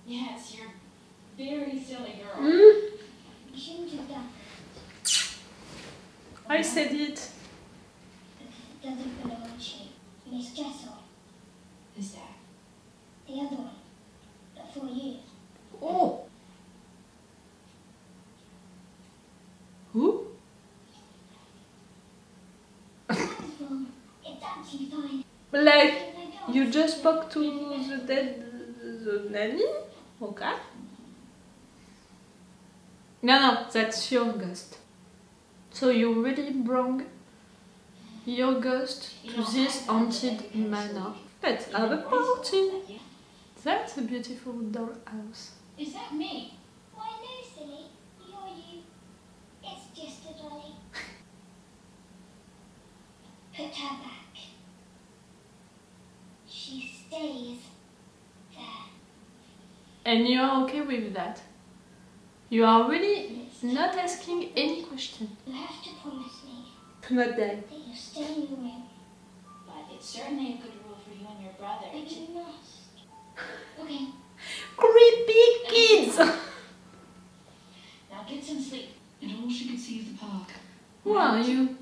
Yes, you're very silly girl. You shouldn't have done I said it. because it doesn't belong to you. Miss Jessel, Who's that? the other one, before you. Oh. Who? That's wrong. It's actually fine. Like, you just spoke to the dead the nanny? Okay. No, that's your ghost. So you really brought your ghost to this haunted manor. Let's have a party. That's a beautiful dollhouse. Is that me? Why no, silly. You're you. It's just a dolly. Put her back. She stays there. And you are okay with that? You are really not asking any question. You have to promise me To not die. that you'll stay in the room. But it's certainly a good rule for you and your brother. But you must. Okay. Creepy kids! Now get some sleep. And all she could see of the park. Who are you?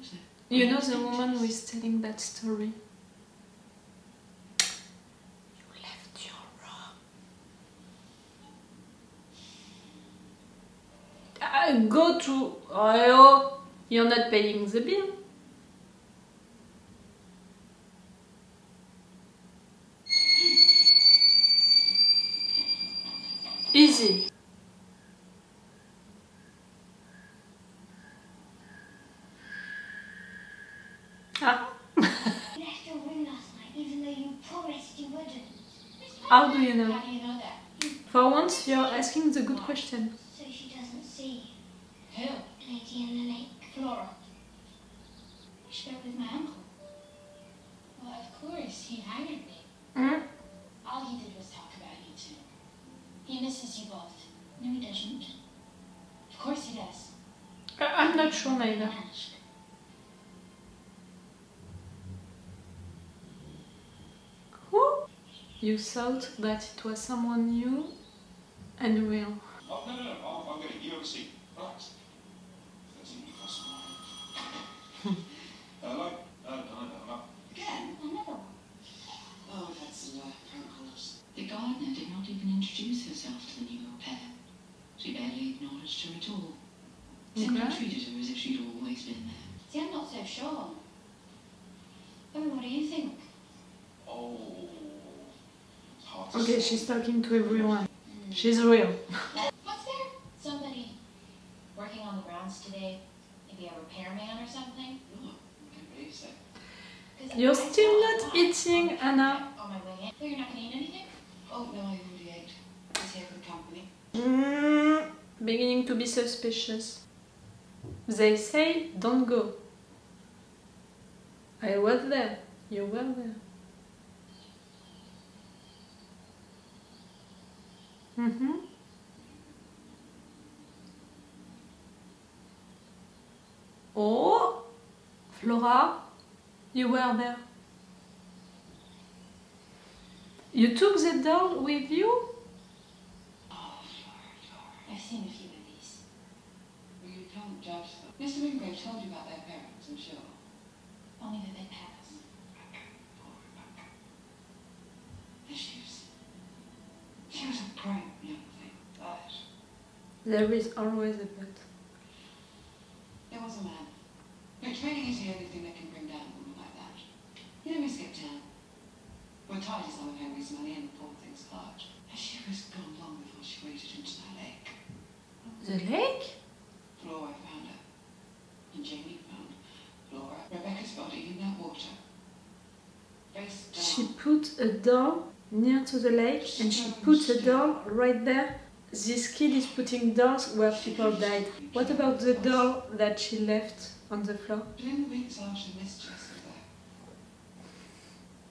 You know the woman who is telling that story. You left your room. Go to... Oh, you're not paying the bill. Easy. Ah. You left your room last night even though you promised you wouldn't. How do you know? How do you know that? For once, you're asking the good question. So she doesn't see Who? Lady in the lake. Flora. You spoke with my uncle. Well, of course, he hired me. Mm? All he did was talk about you two. He misses you both. No, he doesn't. Of course he does. I'm not sure neither. Ask. Who? You thought that it was someone new and real. Oh, no, I'll get it. You have a seat. Relax. That's even possible. Hello? No. Again, another one. Oh, that's prank calls. The gardener did not even introduce herself to the new au pair. She barely acknowledged her at all. Simply Okay. treated her as if she'd always been there. See, I'm not so sure. I mean, what do you think? Oh. It's hard to Okay, say. she's talking to everyone. She's real. What's there? Somebody working on the grounds today? Maybe a repairman or something? Oh, maybe so. 'Cause You're I still saw not a lot eating, on Anna. On my way in. Oh, you're not going to eat anything? Oh, no, I already ate. I was here for the company. Beginning to be suspicious. They say don't go. I was there. You were there. Oh, Flora, you were there. You took the doll with you? Oh, Flora. I've seen a few of these. Well, you can't judge them. Mr. Wingrave told you about their parents, I'm sure. Only that they pass. She was a bright young thing, but There is always a but. there was a man. But training is the only thing that can bring down a woman like that. You know, Miss Skiptown. We're tied to some of Henry's money and the poor thing's heart. And she was gone long before she waded into that lake. The lake? Flora found her. And Jamie found Flora. Rebecca's body in that water. Face down. She put a doll near to the lake and she put a doll right there. This kid is putting dolls where people died. What about the doll that she left on the floor? But in the weeks after Miss Jessel there,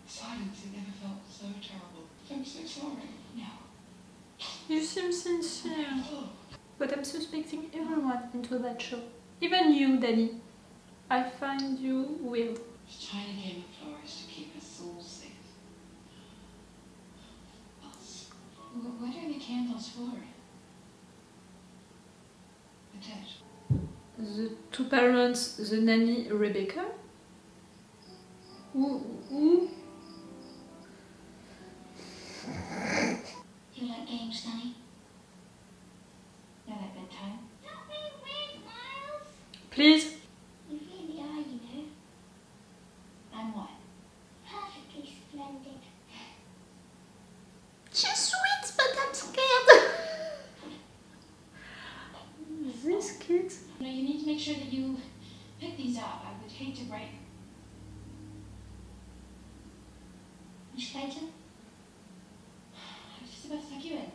silence, it never felt so terrible. I'm so sorry. No. You seem sincere. Oh, But I'm suspecting everyone into that show. Even you, Danny. I find you weird. the tiny game of Flora is to keep us all safe. Us. What are the candles for? The dead. The two parents, the nanny, Rebecca. Ooh. You like games, Danny? Not at bedtime. Not being weird, Miles. Please. You really are, you know. I'm what? Perfectly splendid. She's sweet, but I'm scared. These kids. You know, you need to make sure that you pick these up. I would hate to break. Which item? I was just about to tuck you in.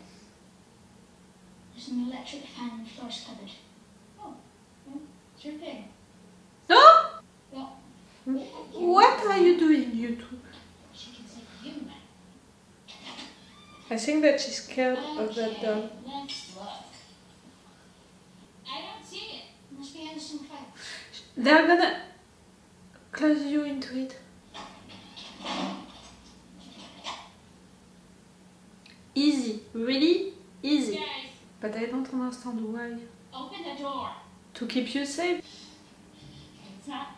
There's an electric fan in Flora's cupboard. Oh, well, sure thing. No! Well, What are you doing, you two? she can say you. I think that she's scared of that dog. Let's look. I don't see it. Must be Anderson Fight. They're gonna close you into it. Easy, really easy. Guys, But I don't understand why. open the door. To keep you safe.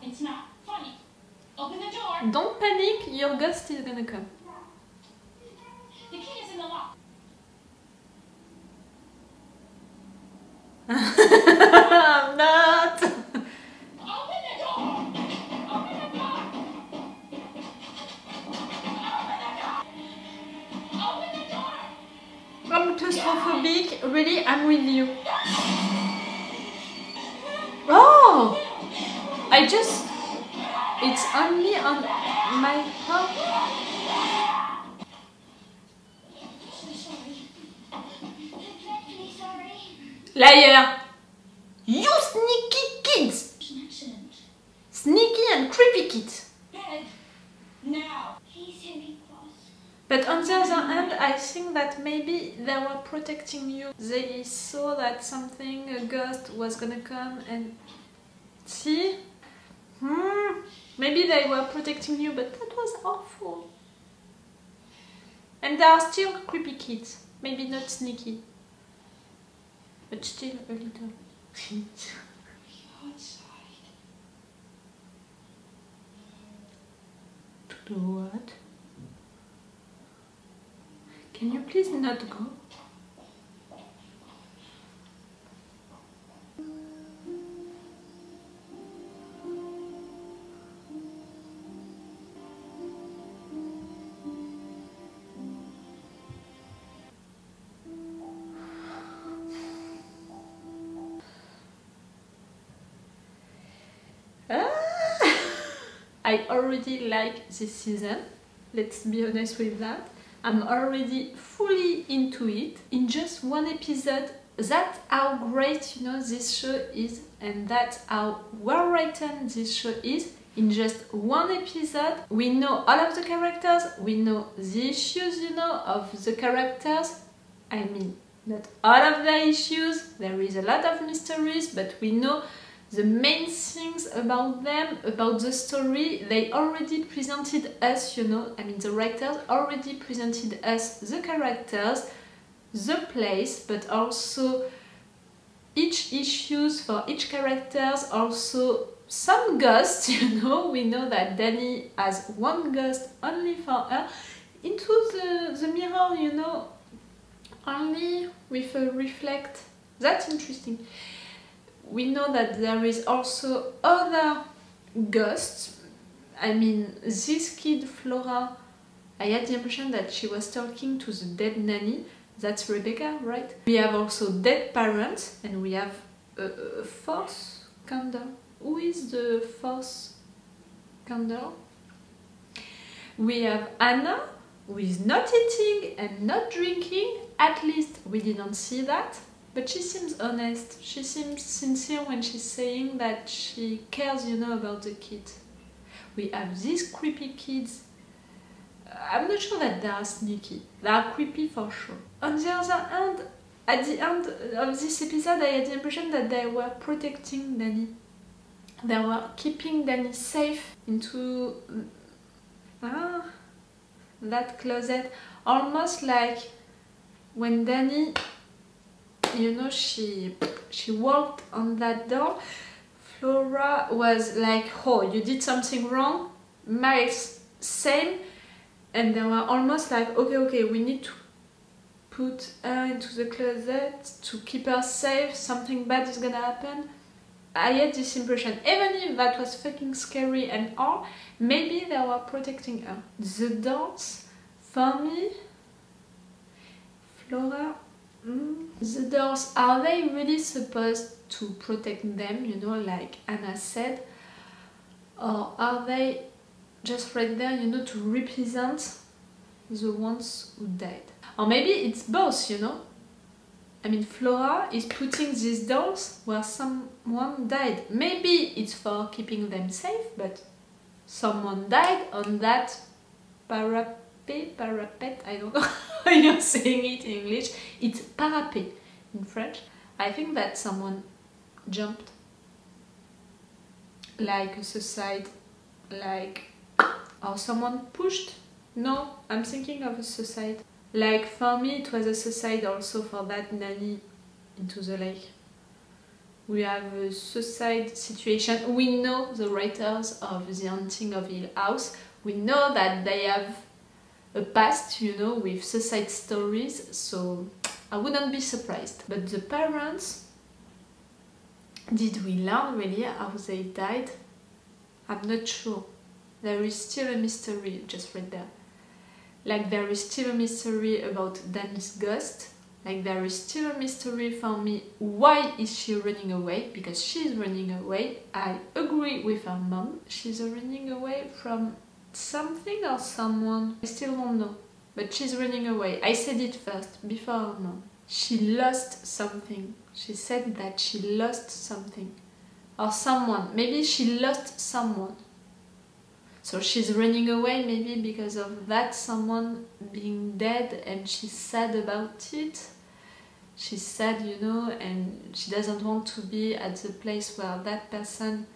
It's not funny. Open the door. Don't panic, your ghost is gonna come. The key is in the lock. I'm not! Open the door. Open the door. Open the door. I'm claustrophobic, really, I'm with you. Oh! It's only on my heart. So sorry. Dreadfully sorry. Liar! You sneaky kids! It's an accident. Sneaky and creepy kids. Bed. Now. He's really cross. But on the other hand, I think that maybe they were protecting you. They saw that something, a ghost, was gonna come and... See? Maybe they were protecting you, but that was awful. And they are still creepy kids. Maybe not sneaky. But still a little. Outside. To do what? Can you please not go? I already like this season, let's be honest with that. I'm already fully into it. In just one episode, that's how great, you know, this show is, and that's how well written this show is. In just one episode, we know all of the characters, we know the issues, you know, of the characters. I mean, not all of the issues, there is a lot of mysteries, but we know the main things about them, about the story. They already presented us, you know, I mean the writers already presented us the characters, the place, but also each issues for each characters, also some ghosts, you know. We know that Danny has one ghost only for her, into the mirror, you know, only with a reflect. That's interesting. We know that there is also other ghosts. I mean, this kid, Flora, I had the impression that she was talking to the dead nanny. That's Rebecca, right? We have also dead parents, and we have a fourth candle. Who is the fourth candle? We have Anna, who is not eating and not drinking. At least we didn't see that. But she seems honest, she seems sincere when she's saying that she cares, you know, about the kids. We have these creepy kids. I'm not sure that they are sneaky. They are creepy for sure. On the other hand, at the end of this episode, I had the impression that they were protecting Danny. They were keeping Danny safe into that closet. Almost like when Danny, you know, she walked on that door, Flora was like, oh, you did something wrong. Miles, same. And they were almost like, okay, we need to put her into the closet to keep her safe, something bad is gonna happen. I had this impression, even if that was fucking scary and all, maybe they were protecting her. The dolls, for me, Flora, the dolls, are they really supposed to protect them, you know, like Anna said? Or are they just right there, you know, to represent the ones who died? Or maybe it's both, you know? I mean, Flora is putting these dolls where someone died. Maybe it's for keeping them safe, but someone died on that parapet, I don't know how you're saying it in English. It's parapet in French. I think that someone jumped. Like a suicide, like... or someone pushed. No, I'm thinking of a suicide. Like, for me, it was a suicide also for that nanny into the lake. We have a suicide situation. We know the writers of The Haunting of Hill House. We know that they have a past, you know, with suicide stories, so I wouldn't be surprised. But the parents, did we learn really how they died? I'm not sure. There is still a mystery just right there. Like, there is still a mystery about Danny's ghost. Like, there is still a mystery for me. Why is she running away? Because she's running away. I agree with her mom. She's running away from something or someone. I still don't know. But she's running away. I said it first, before her mom. She lost something. She said that she lost something. Or someone. Maybe she lost someone. So she's running away maybe because of that someone being dead and she's sad about it. She's sad, you know, and she doesn't want to be at the place where that person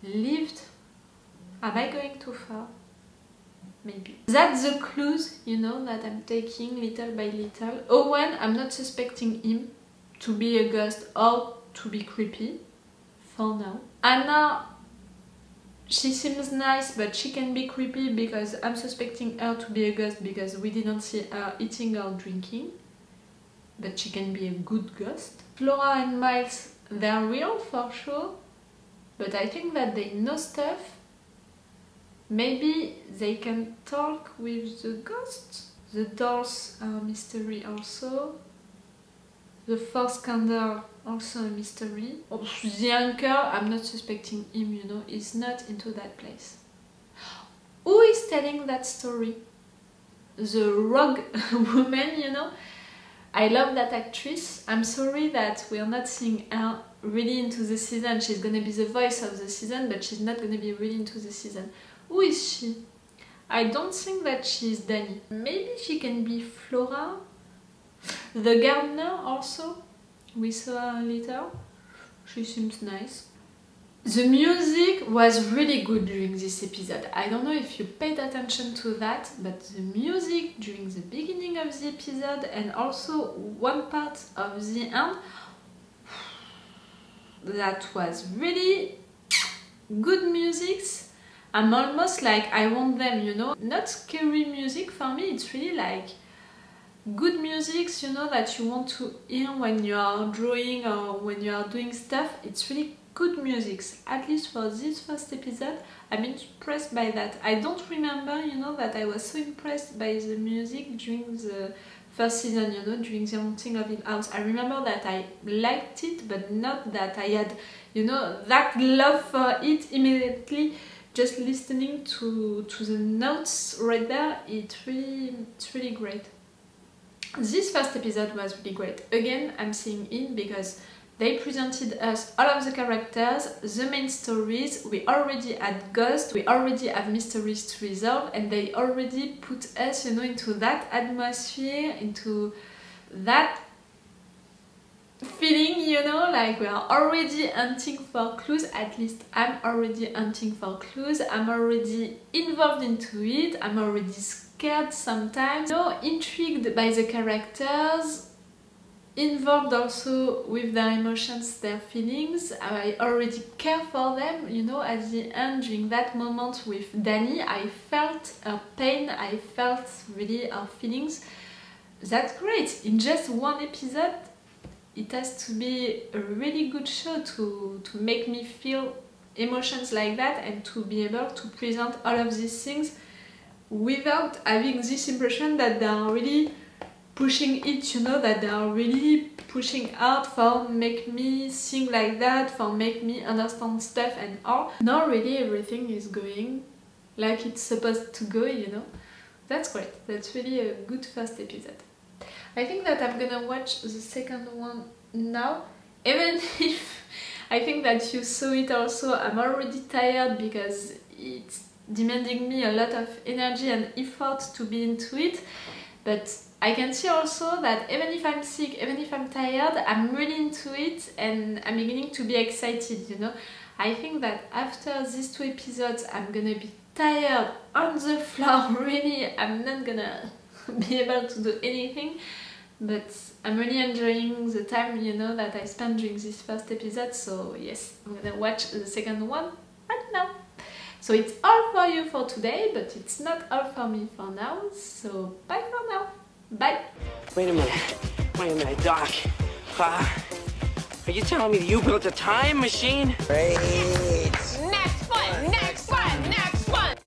lived. Am I going too far? Maybe. That's the clues, you know, that I'm taking little by little. Owen, I'm not suspecting him to be a ghost or to be creepy, for now. Anna, she seems nice, but she can be creepy because I'm suspecting her to be a ghost because we didn't see her eating or drinking. But she can be a good ghost. Flora and Miles, they're real for sure, but I think that they know stuff. Maybe they can talk with the ghosts. The dolls are a mystery also. The first candle, also a mystery. Oh, the anchor, I'm not suspecting him, you know, he's not into that place. Who is telling that story? The rogue woman, you know? I love that actress. I'm sorry that we are not seeing her really into the season. She's gonna be the voice of the season, but she's not gonna be really into the season. Who is she? I don't think that she's Danny. Maybe she can be Flora? The gardener also, we saw her later. She seems nice. The music was really good during this episode. I don't know if you paid attention to that, but the music during the beginning of the episode and also one part of the end, that was really good music. I'm almost like I want them, you know. Not scary music for me, it's really like good music, you know, that you want to hear when you are drawing or when you are doing stuff. It's really good music, at least for this first episode. I'm impressed by that. I don't remember, you know, that I was so impressed by the music during the first season, you know, during The Haunting of Hill House. I remember that I liked it, but not that I had, you know, that love for it immediately. Just listening to the notes right there, it's really great. This first episode was really great. Again, I'm saying in because they presented us all of the characters, the main stories. We already had ghosts, we already have mysteries to resolve, and they already put us, you know, into that atmosphere, into that feeling, you know, like we are already hunting for clues. At least I'm already hunting for clues. I'm already involved into it. I'm already scared scared sometimes, intrigued by the characters, involved also with their emotions, their feelings. I already care for them, at the end, during that moment with Danny, I felt her pain, I felt really her feelings. That's great. In just one episode, it has to be a really good show to make me feel emotions like that and to be able to present all of these things without having this impression that they are really pushing it, that they are really pushing hard for make me think like that, for make me understand stuff and all. Now really everything is going like it's supposed to go, That's great. That's really a good first episode. I think that I'm gonna watch the second one now, even if I think that you saw it also. I'm already tired because it's demanding me a lot of energy and effort to be into it, but I can see also that even if I'm sick, even if I'm tired, I'm really into it and I'm beginning to be excited, I think that after these 2 episodes I'm gonna be tired on the floor, really, I'm not gonna be able to do anything, but I'm really enjoying the time, that I spent during this first episode, so yes, I'm gonna watch the second one right now. So it's all for you for today, but it's not all for me for now, so bye for now. Bye! Wait a minute, Doc. Are you telling me that you built a time machine? Great.